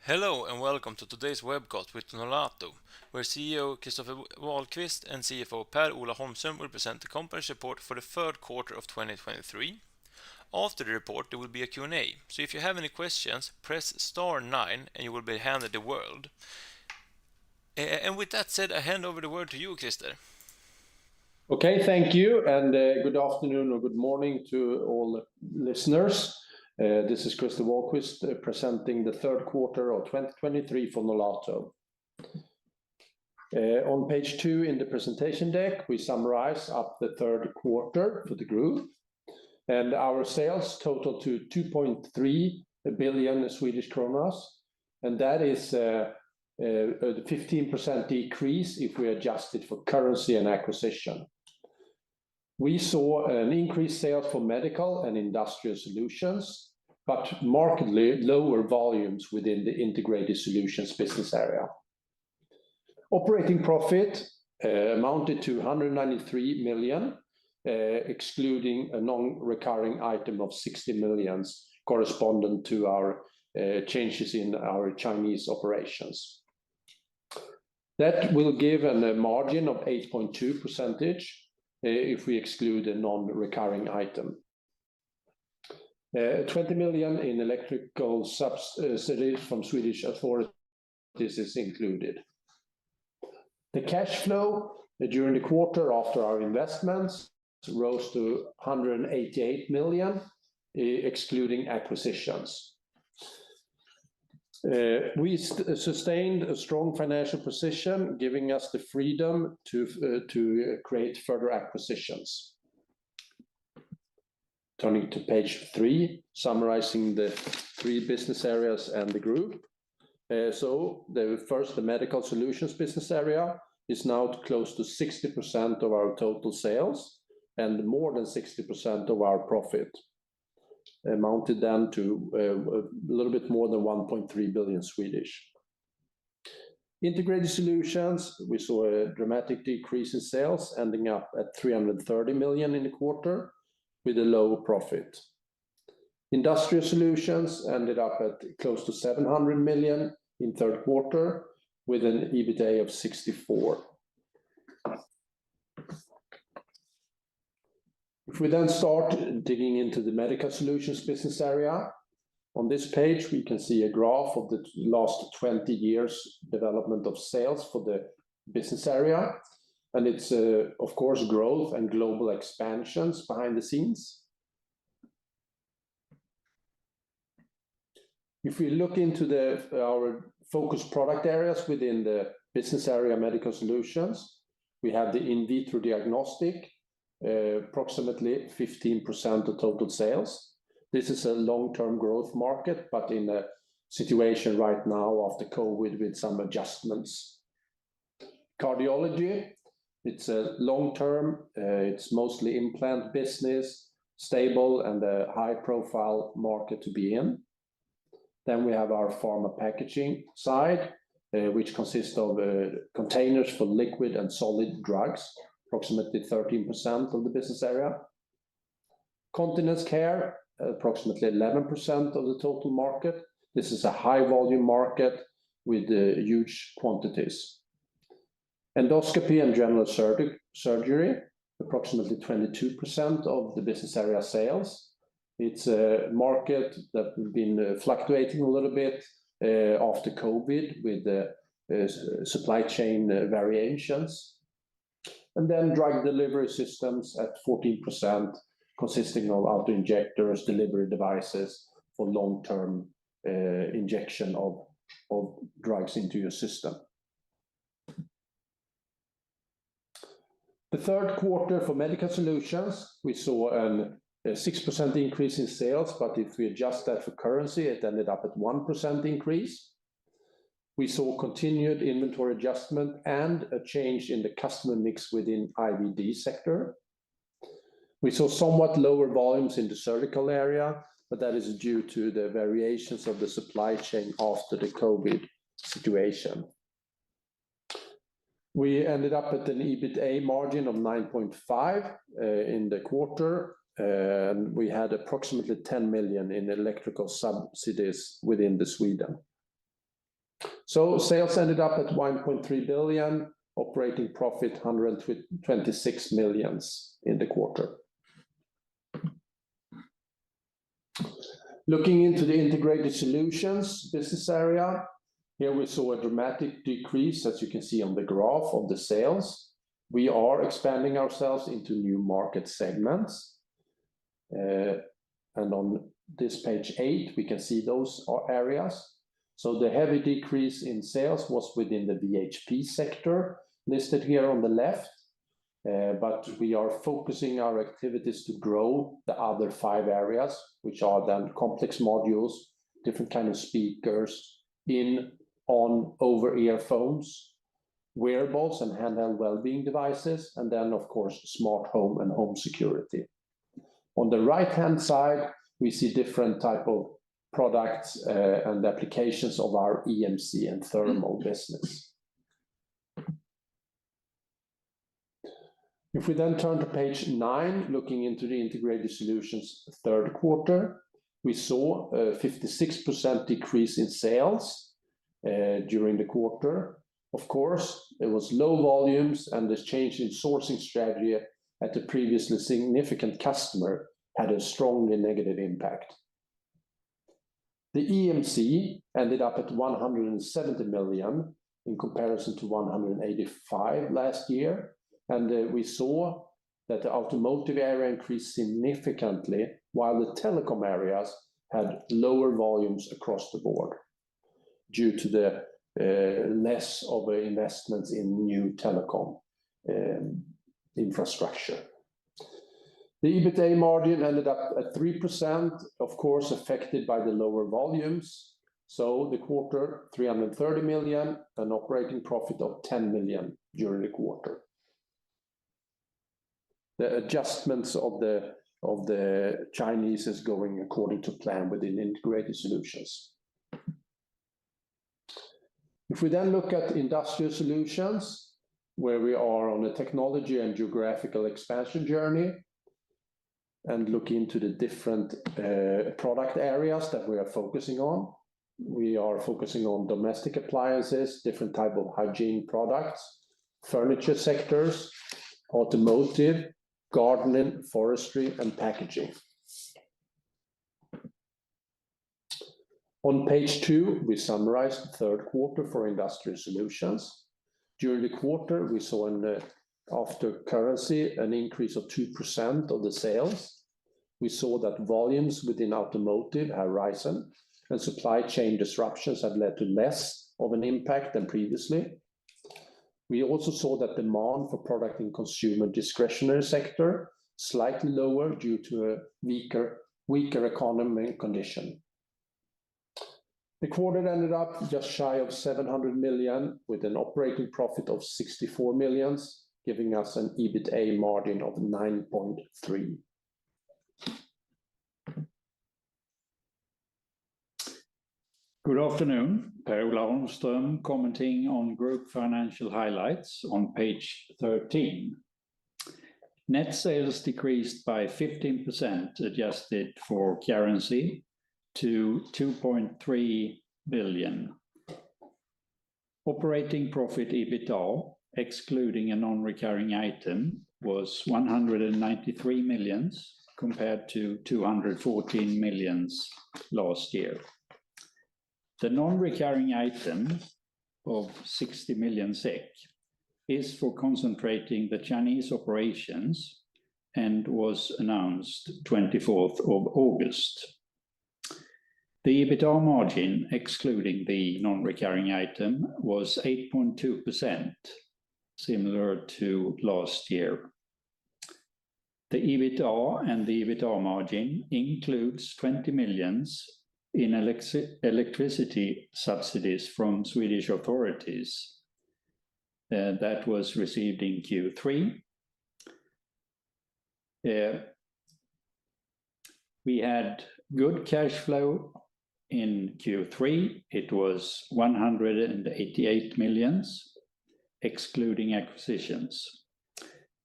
Hello and welcome to today's webcast with Nolato, where CEO Christopher Wahlquist and CFO Per-Ola Holmström will present the company's report for the third quarter of 2023. After the report, there will be a Q&A, so if you have any questions, press star 9 and you will be handed the word. And with that said, I hand over the word to you, Christer. Okay, thank you, and good afternoon or good morning to all listeners. This is Christer Wahlquist presenting the third quarter of 2023 for Nolato. On page 2 in the presentation deck, we summarize up the third quarter for the group, and our sales total to 2.3 billion Swedish kronor, and that is a 15% decrease if we adjust it for currency and acquisition. We saw an increased sales for medical and industrial solutions, but markedly lower volumes within the integrated solutions business area. Operating profit amounted to 193 million, excluding a non-recurring item of 60 million, corresponding to our changes in our Chinese operations. That will give a margin of 8.2%. If we exclude a non-recurring item. 20 million in electrical subsidies from Swedish authorities is included. The cash flow during the quarter after our investments rose to 188 million, excluding acquisitions. We sustained a strong financial position, giving us the freedom to create further acquisitions. Turning to page 3, summarizing the 3 business areas and the group. The medical solutions business area is now close to 60% of our total sales and more than 60% of our profit. Amounted then to a little bit more than 1.3 billion. Integrated solutions, we saw a dramatic decrease in sales, ending up at 330 million in the quarter with a low profit. Industrial solutions ended up at close to 700 million in third quarter with an EBITDA of 64. If we then start digging into the medical solutions business area, on this page we can see a graph of the last 20 years development of sales for the business area, and it's of course growth and global expansions behind the scenes. If we look into our focus product areas within the business area medical solutions, we have the in vitro diagnostic, approximately 15% of total sales. This is a long-term growth market, but in a situation right now after COVID with some adjustments. Cardiology, it's a long-term, it's mostly implant business, stable and a high-profile market to be in. Then we have our pharma packaging side, which consists of containers for liquid and solid drugs, approximately 13% of the business area. Continence care, approximately 11% of the total market. This is a high volume market with huge quantities. Endoscopy and general surgery, approximately 22% of the business area sales. It's a market that has been fluctuating a little bit after COVID with the supply chain variations. And then drug delivery systems at 14%, consisting of auto-injectors, delivery devices for long-term injection of drugs into your system. The third quarter for medical solutions, we saw a 6% increase in sales, but if we adjust that for currency, it ended up at 1% increase. We saw continued inventory adjustment and a change in the customer mix within IVD sector. We saw somewhat lower volumes in the surgical area, but that is due to the variations of the supply chain after the COVID situation. We ended up at an EBITDA margin of 9.5% in the quarter, and we had approximately 10 million in electrical subsidies within Sweden. So sales ended up at 1.3 billion, operating profit 126 million in the quarter. Looking into the integrated solutions business area, here we saw a dramatic decrease, as you can see on the graph of the sales. We are expanding ourselves into new market segments. And on this page 8, we can see those areas. So the heavy decrease in sales was within the VHP sector, listed here on the left. But we are focusing our activities to grow the other 5 areas, which are then complex modules, different kind of speakers, in, on, over-ear phones, wearables and handheld well-being devices, and then, of course, smart home and home security. On the right-hand side, we see different type of products and applications of our EMC and thermal business. If we then turn to page 9, looking into the integrated solutions third quarter, we saw a 56% decrease in sales during the quarter. Of course, there was low volumes, and this change in sourcing strategy at the previously significant customer had a strongly negative impact. The EMC ended up at 170 million in comparison to 185 last year. And we saw that the automotive area increased significantly, while the telecom areas had lower volumes across the board due to the less of investments in new telecom infrastructure. The EBITDA margin ended up at 3%, of course, affected by the lower volumes. So the quarter, 330 million, an operating profit of 10 million during the quarter. The adjustments of the Chinese is going according to plan within integrated solutions. If we then look at industrial solutions, where we are on a technology and geographical expansion journey, and look into the different product areas that we are focusing on. We are focusing on domestic appliances, different type of hygiene products, furniture sectors, automotive, gardening, forestry, and packaging. On page 2, we summarized the third quarter for industrial solutions. During the quarter, we saw after currency an increase of 2% of the sales. We saw that volumes within automotive have risen, and supply chain disruptions have led to less of an impact than previously. We also saw that demand for product in consumer discretionary sector slightly lower due to a weaker economic condition. The quarter ended up just shy of 700 million, with an operating profit of 64 million, giving us an EBITDA margin of 9.3%. Good afternoon, Per-Ola Holmström commenting on group financial highlights on page 13. Net sales decreased by 15% adjusted for currency to 2.3 billion. Operating profit EBITDA, excluding a non-recurring item, was 193 million compared to 214 million last year. The non-recurring item of 60 million SEK is for concentrating the Chinese operations and was announced 24th of August. The EBITDA margin, excluding the non-recurring item, was 8.2%, similar to last year. The EBITDA and the EBITDA margin includes 20 million in electricity subsidies from Swedish authorities that was received in Q3. We had good cash flow in Q3. It was 188 million, excluding acquisitions.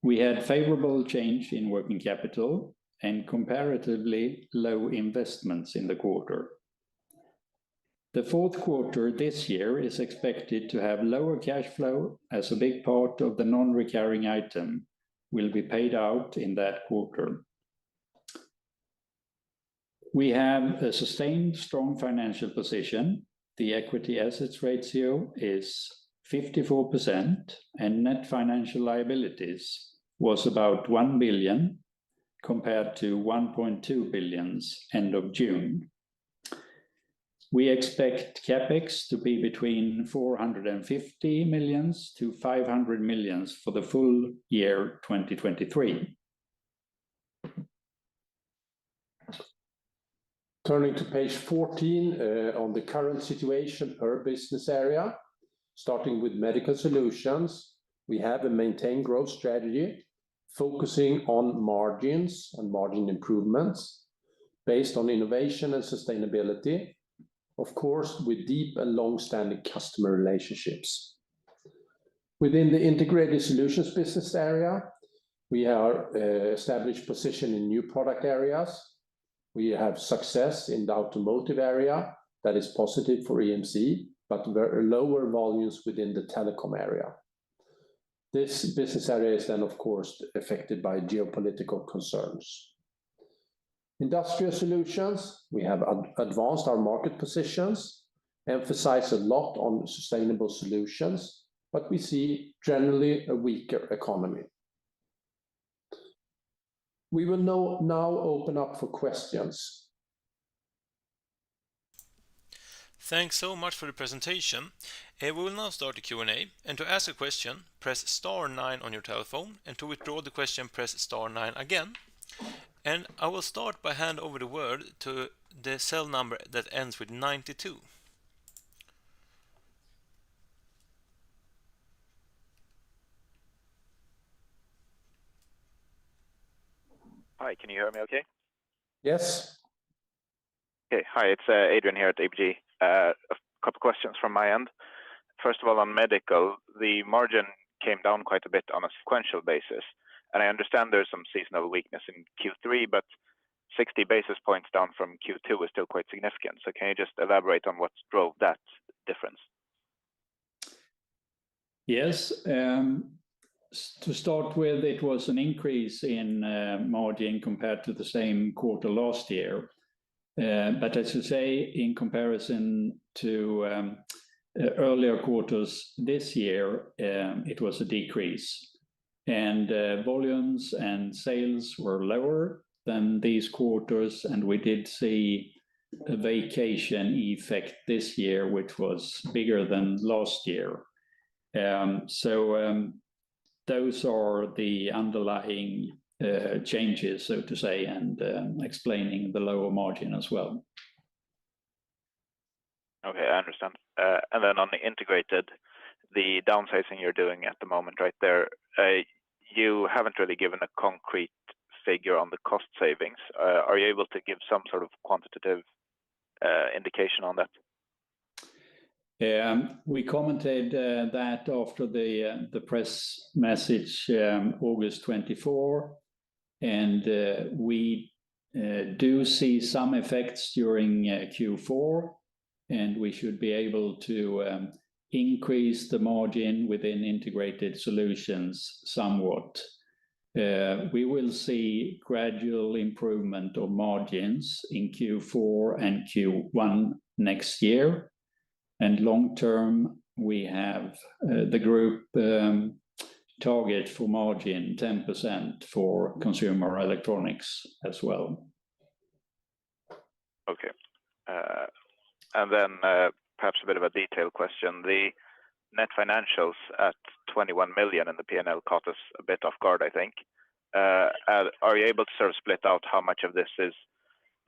We had favorable change in working capital and comparatively low investments in the quarter. The fourth quarter this year is expected to have lower cash flow as a big part of the non-recurring item will be paid out in that quarter. We have a sustained strong financial position. The equity assets ratio is 54% and net financial liabilities was about 1 billion compared to 1.2 billion end of June. We expect CapEx to be between 450 million to 500 million for the full year 2023. Turning to page 14 on the current situation per business area, starting with medical solutions, we have a maintained growth strategy focusing on margins and margin improvements based on innovation and sustainability, of course, with deep and long-standing customer relationships. Within the integrated solutions business area, we are established position in new product areas. We have success in the automotive area that is positive for EMC, but very lower volumes within the telecom area. This business area is then, of course, affected by geopolitical concerns. Industrial solutions, we have advanced our market positions, emphasize a lot on sustainable solutions, but we see generally a weaker economy. We will now open up for questions. Thanks so much for the presentation. We will now start the Q&A. And to ask a question, press star 9 on your telephone. And to withdraw the question, press star 9 again. And I will start by hand over the word to the cell number that ends with 92. Hi, can you hear me okay? Yes. Okay, hi, it's Adrian here at ABG. A couple questions from my end. First of all, on medical, the margin came down quite a bit on a sequential basis. And I understand there's some seasonal weakness in Q3, but 60 basis points down from Q2 is still quite significant. So can you just elaborate on what drove that difference? Yes. To start with, it was an increase in margin compared to the same quarter last year. But as you say, in comparison to earlier quarters this year, it was a decrease. And volumes and sales were lower than these quarters, and we did see a vacation effect this year, which was bigger than last year. Those are the underlying changes, so to say, and explaining the lower margin as well. Okay, I understand. And then on the integrated, the downsizing you're doing at the moment right there, you haven't really given a concrete figure on the cost savings. Are you able to give some sort of quantitative indication on that? We commented that after the press message August 24, and we do see some effects during Q4, and we should be able to increase the margin within integrated solutions somewhat. We will see gradual improvement of margins in Q4 and Q1 next year. And long term, we have the group target for margin 10% for consumer electronics as well. Okay. And then perhaps a bit of a detailed question. The net financials at 21 million in the P&L caught us a bit off guard, I think. Are you able to sort of split out how much of this is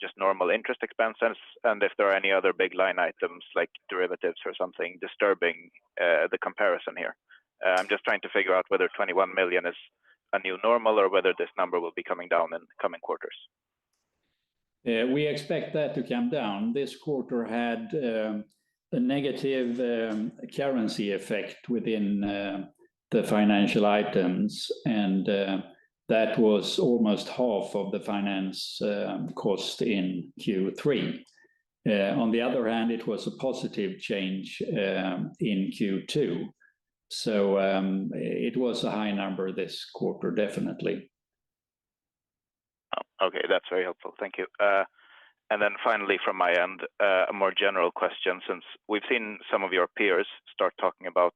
just normal interest expenses, and if there are any other big line items like derivatives or something disturbing the comparison here? I'm just trying to figure out whether 21 million is a new normal or whether this number will be coming down in coming quarters. We expect that to come down. This quarter had a negative currency effect within the financial items, and that was almost half of the finance cost in Q3. On the other hand, it was a positive change in Q2. So it was a high number this quarter, definitely. Okay, that's very helpful. Thank you. And then finally, from my end, a more general question, since we've seen some of your peers start talking about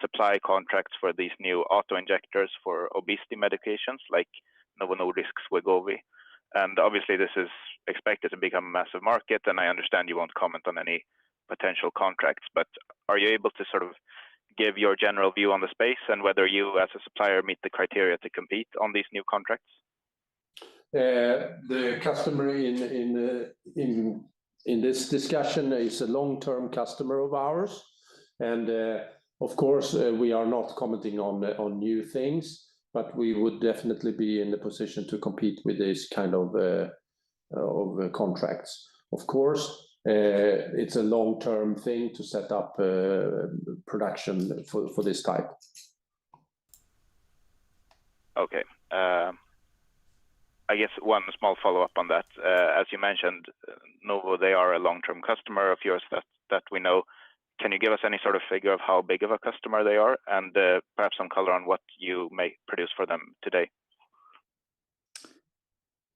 supply contracts for these new auto-injectors for obesity medications, like Novo Nordisk's Wegovy. And obviously, this is expected to become a massive market, and I understand you won't comment on any potential contracts, but are you able to sort of give your general view on the space and whether you, as a supplier, meet the criteria to compete on these new contracts? The customer in this discussion is a long-term customer of ours, and of course we are not commenting on new things, but we would definitely be in the position to compete with this kind of contracts. Of course, it's a long-term thing to set up production for this type. Okay. I guess one small follow-up on that. As you mentioned, Novo, they are a long-term customer of yours that we know. Can you give us any sort of figure of how big of a customer they are, and perhaps some color on what you may produce for them today?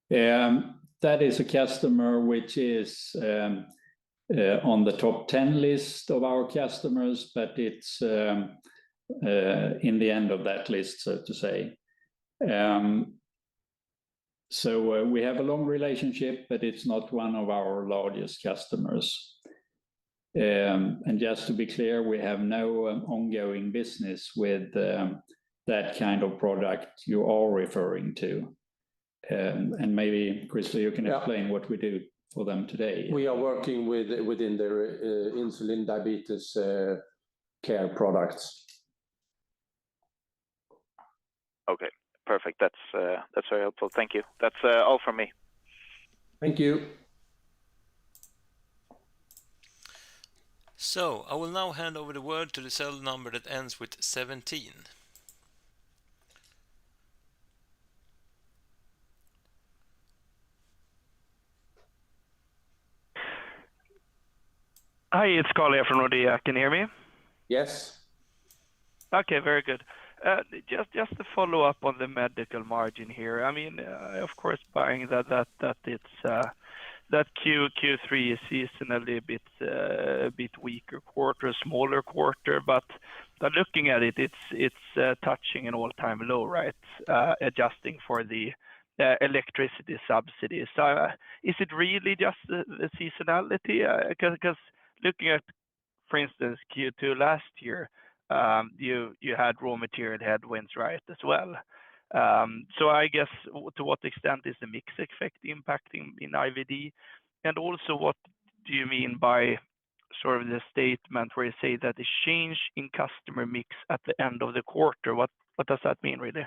That is a customer which is on the top 10 list of our customers, but it's in the end of that list, so to say. So we have a long relationship, but it's not one of our largest customers. And just to be clear, we have no ongoing business with that kind of product you are referring to. And maybe, Christer, you can explain what we do for them today. We are working within their insulin diabetes care products. Okay, perfect. That's very helpful. Thank you. That's all from me. Thank you. So, I will now hand over the word to the cell number that ends with 17. Hi, it's Carl here from Nordea. Can you hear me? Yes. Okay, very good. Just to follow up on the medical margin here. I mean, of course, buying that it's that Q3 is seasonally a bit weaker quarter, a smaller quarter, but looking at it, it's touching an all-time low, right? Adjusting for the electricity subsidies. So is it really just the seasonality? Because looking at, for instance, Q2 last year, you had raw material headwinds, right, as well. So I guess to what extent is the mix effect impacting in IVD? And also, what do you mean by sort of the statement where you say that the change in customer mix at the end of the quarter? What does that mean, really?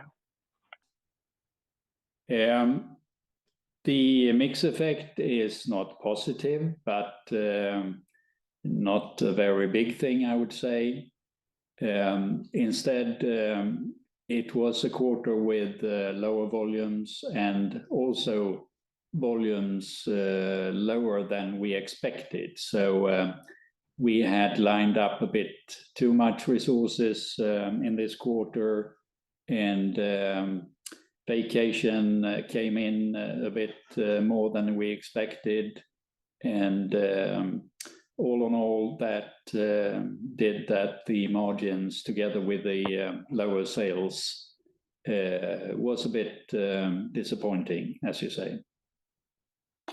The mix effect is not positive, but not a very big thing, I would say. Instead, it was a quarter with lower volumes and also volumes lower than we expected. So we had lined up a bit too much resources in this quarter, and vacation came in a bit more than we expected. And all in all, that did that the margins, together with the lower sales, was a bit disappointing, as you say.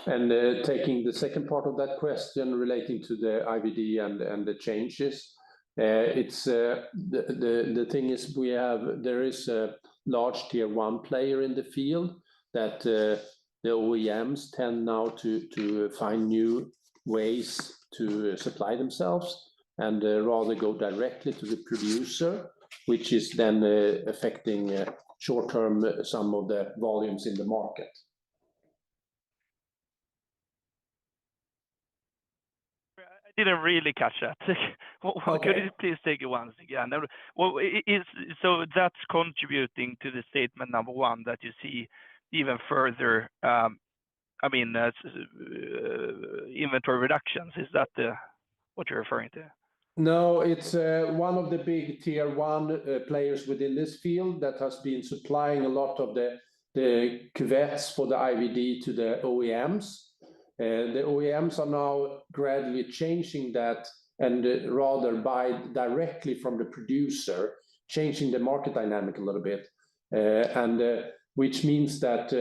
And taking the second part of that question relating to the IVD and the changes, it's the thing is there is a large tier 1 player in the field that the OEMs tend now to find new ways to supply themselves and rather go directly to the producer, which is then affecting short-term some of the volumes in the market. I didn't really catch that. Okay. Could you please take it once again? Well, so that's contributing to the statement number one, that you see even further inventory reductions. Is that what you're referring to? No, it's one of the big tier one players within this field that has been supplying a lot of the cuvettes for the IVD to the OEMs. The OEMs are now gradually changing that and rather buy directly from the producer, changing the market dynamic a little bit, which means that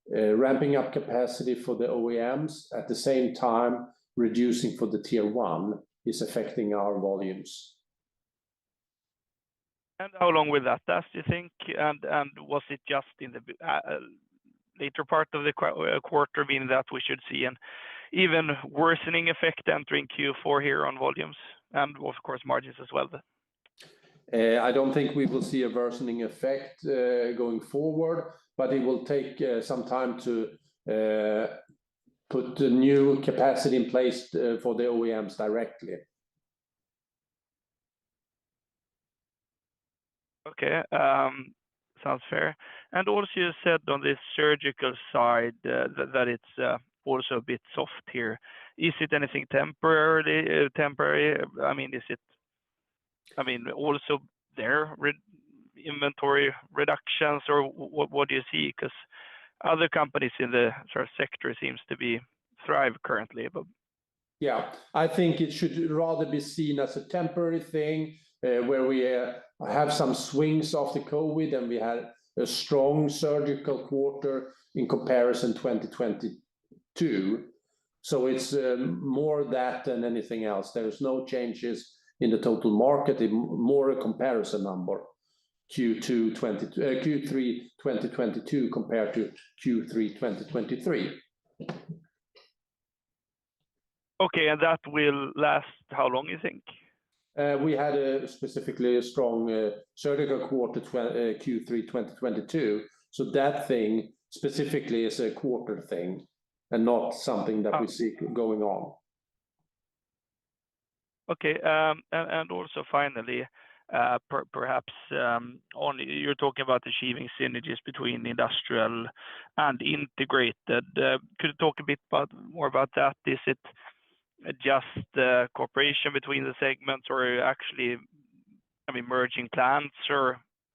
ramping up capacity for the OEMs at the same time reducing for the tier one is affecting our volumes. And how long will that last, do you think? And was it just in the later part of the quarter, meaning that we should see an even worsening effect entering Q4 here on volumes and of course margins as well? I don't think we will see a worsening effect going forward, but it will take some time to put the new capacity in place for the OEMs directly. Okay, sounds fair. And also you said on this surgical side that it's also a bit soft here. Is it anything temporary? I mean, is it? I mean, also there inventory reductions, or what do you see? Because other companies in the sort of sector seems to be thrive currently. But yeah, I think it should rather be seen as a temporary thing where we have some swings after COVID, and we had a strong surgical quarter in comparison 2022. So it's more that than anything else. There's no changes in the total market, more a comparison number. Q3 2022 compared to Q3 2023. Okay, and that will last how long, you think? We had specifically a strong surgical quarter Q3 2022. So that thing specifically is a quarter thing and not something that we see going on. Okay, and also finally, perhaps on you're talking about achieving synergies between industrial and integrated. Could you talk a bit more about that? Is it just cooperation between the segments, or actually, merging plants,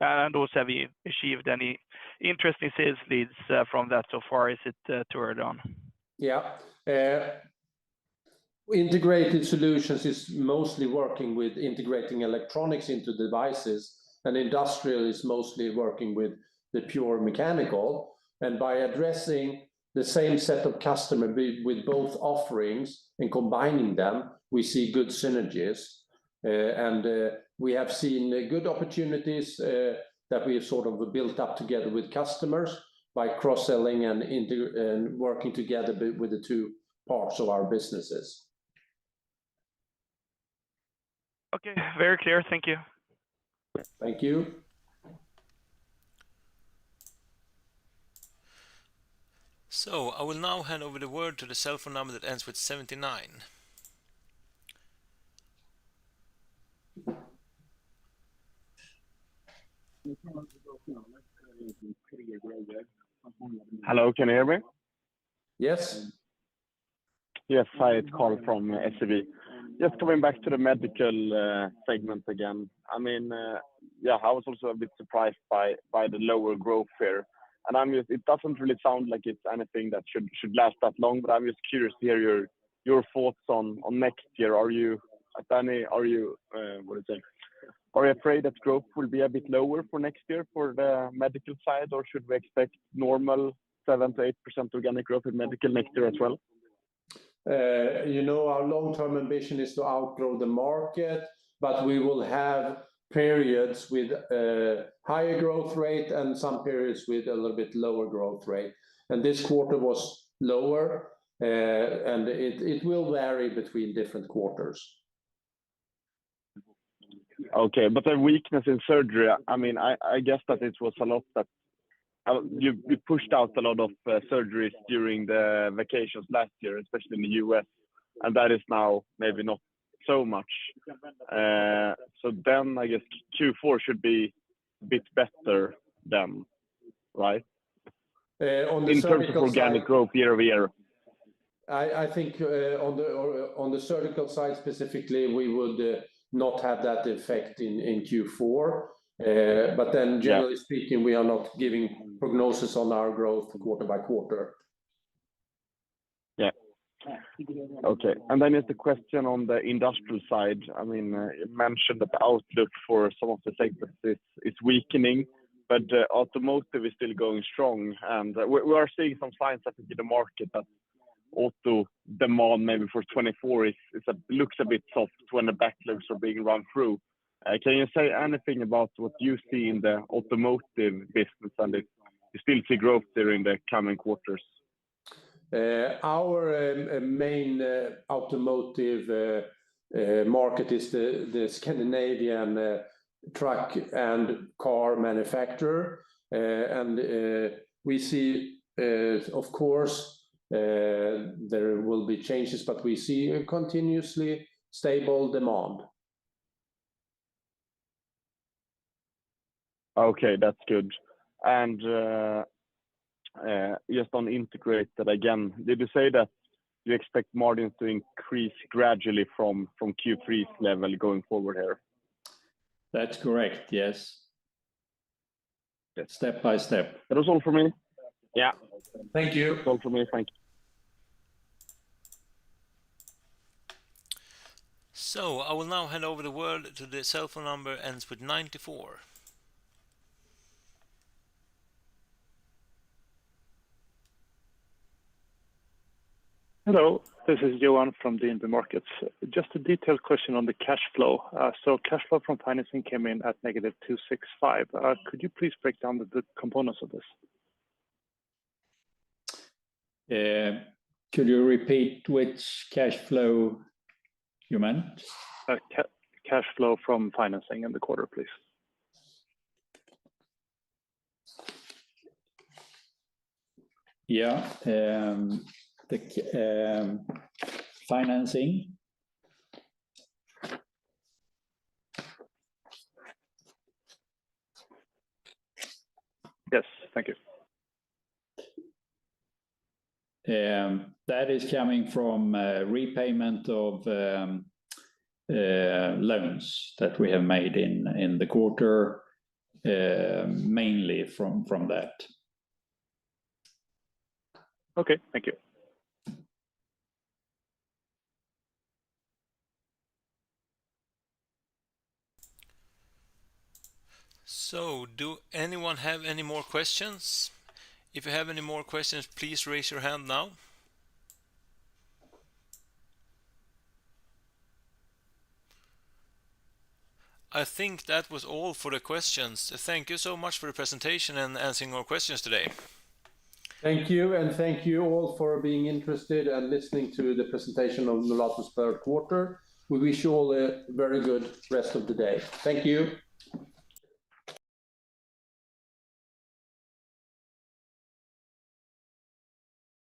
and also have you achieved any interesting sales leads from that so far? Is it too early on? Yeah. Integrated solutions is mostly working with integrating electronics into devices, and industrial is mostly working with the pure mechanical. And by addressing the same set of customers with both offerings and combining them, we see good synergies. And we have seen good opportunities that we have sort of built up together with customers by cross-selling and working together with the two parts of our businesses. Okay, very clear. Thank you. Thank you. So I will now hand over the word to the cell phone number that ends with 79. Hello, can you hear me? Yes. Yes, hi, it's Carl from SEB. Just coming back to the medical segment again. I mean, I was also a bit surprised by the lower growth here. And it doesn't really sound like it's anything that should last that long, but I'm just curious to hear your thoughts on next year. Are you afraid that growth will be a bit lower for next year for the medical side, or should we expect normal 7 to 8% organic growth in medical next year as well? Our long-term ambition is to outgrow the market, but we will have periods with higher growth rate and some periods with a little bit lower growth rate. And this quarter was lower, and it will vary between different quarters. Okay, but the weakness in surgery, I guess that it was a lot that you pushed out a lot of surgeries during the vacations last year, especially in the US, and that is now maybe not so much. So then I guess Q4 should be a bit better then, right? On the in terms of organic growth year over year? I think on the surgical side specifically, we would not have that effect in Q4. But then generally speaking, we are not giving prognosis on our growth quarter by quarter. Yeah. Okay. And then it's a question on the industrial side. I mean, you mentioned that the outlook for some of the segments is weakening, but automotive is still going strong. And we are seeing some signs, I think, in the market that auto demand maybe for 24 looks a bit soft when the backlogs are being run through. Can you say anything about what you see in the automotive business and if you still see growth during the coming quarters? Our main automotive market is the Scandinavian truck and car manufacturer. And we see, of course, there will be changes, but we see a continuously stable demand. Okay, that's good. And just on integrated again, did you say that you expect margins to increase gradually from Q3's level going forward here? That's correct, yes. Step by step. That was all for me. Yeah. Thank you. That's all for me. Thank you. So I will now hand over the word to the cell phone number ends with 94. Hello, this is Johan from DNB Markets. Just a detailed question on the cash flow. So cash flow from financing came in at negative 265. Could you please break down the components of this? Could you repeat which cash flow you meant? Cash flow from financing in the quarter, please. Yeah, the financing. Yes, thank you. That is coming from repayment of loans that we have made in the quarter, mainly from that. Okay, thank you. So, do anyone have any more questions? If you have any more questions, please raise your hand now. I think that was all for the questions. Thank you so much for the presentation and answering our questions today. Thank you, and thank you all for being interested and listening to the presentation of Nolato's third quarter. We wish you all a very good rest of the day. Thank you.